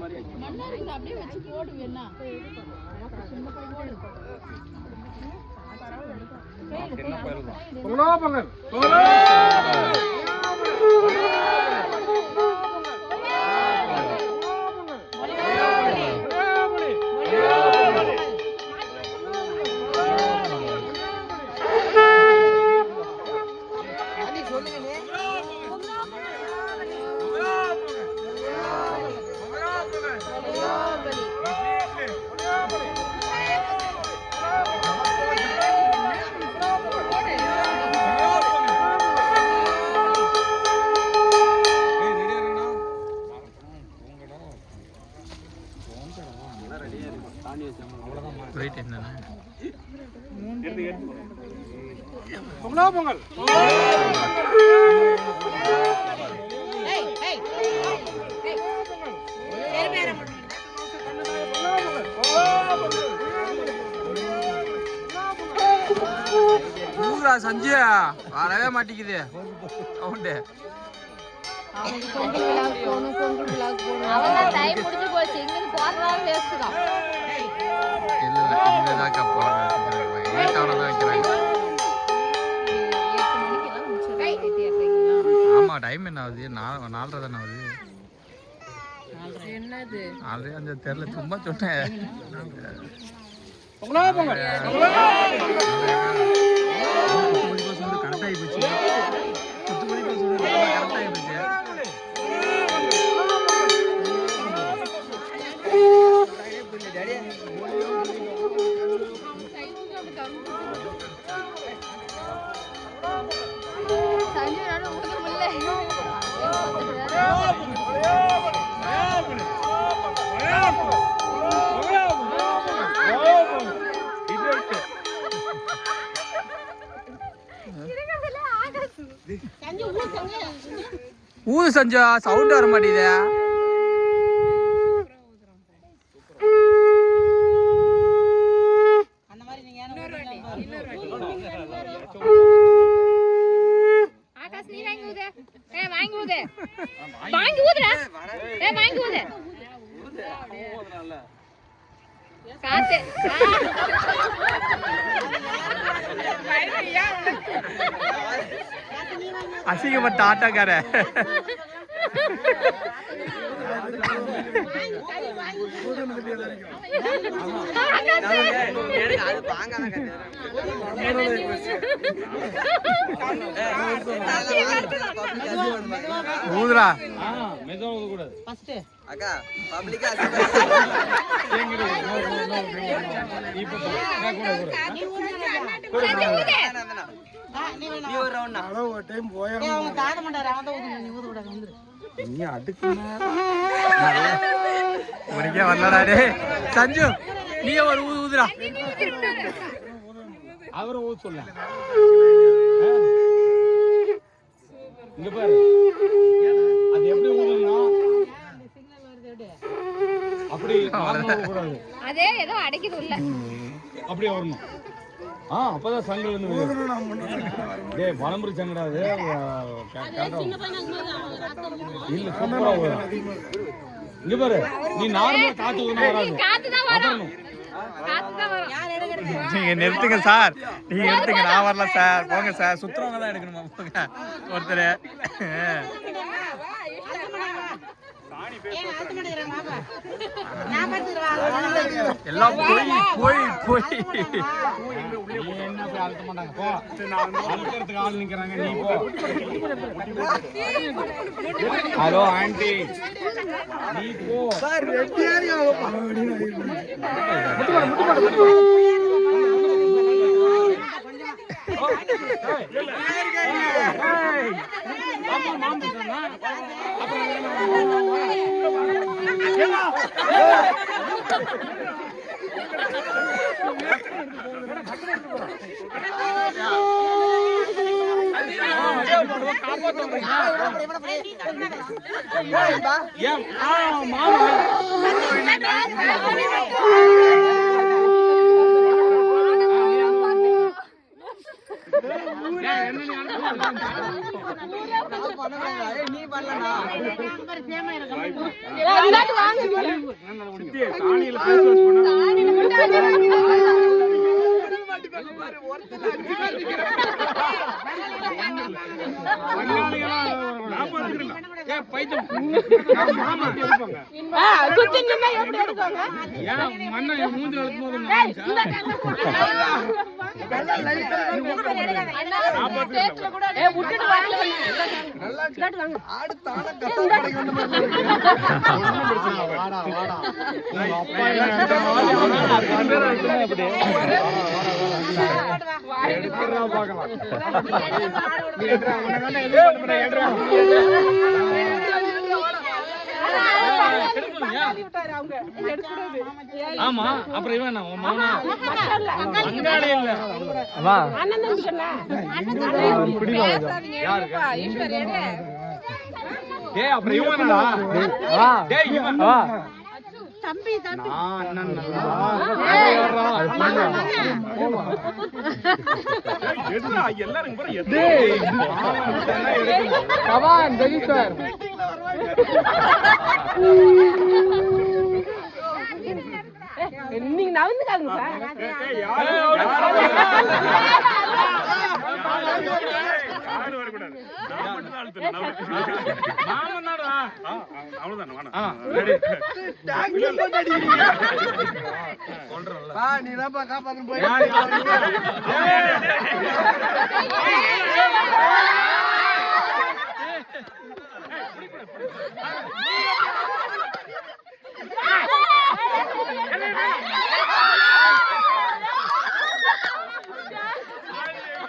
அப்படியே வச்சு போடு வேணா வெயிட் என்னன்னா பொங்கல் சஞ்சயா வரவே மாட்டேங்குது சவுண்டு. ஆமா டைம் என்ன ஆகுது? 4:30 தானே ஆகுது. ஆல்ரெடி அந்த தெரியல சும்மா சொன்னேன். கரெக்டாகி போச்சு. கரெக்டாகி போச்சு. ஊது சஞ்சா சவுண்ட் வர மாட்டேங்குது. அசிங்கப்பட்ட ஆட்டக்கார ஊதுரா அக்கா பப்ளிக்கா வரலடா சஞ்சு நீ ஒரு ஊதுரா. அவரை ஊது சொல்ல இங்க பாரு. அது எப்படி ஊதுனா அப்படி கூடாது. அதே ஏதோ அடைக்குது இல்ல அப்படியே வரணும். அப்பதான் சங்கல் வந்து பழம்புரி சங்கடாது இல்ல சூப்பரா இங்க பாரு. நீ நார்மலா காத்து வராது. நீங்க நிறுத்துங்க சார். நீங்க நிறுத்துங்க. நான் வரல சார். போங்க சார். சுத்துறவங்க தான் எடுக்கணுமா? போங்க ஒருத்தர். எல்லாம் போய் போய் போய் என்ன போய் அழுத்த மாட்டாங்க. போ அழுத்துறதுக்கு ஆள் நிக்கிறாங்க. நீ போ. ஹலோ ஆண்டி நீ போ. நீ சாணியில பேச ஆமா அப்புறம் இவன் தம்பி தம்பி நீங்க நவந்துக்காங்க நீ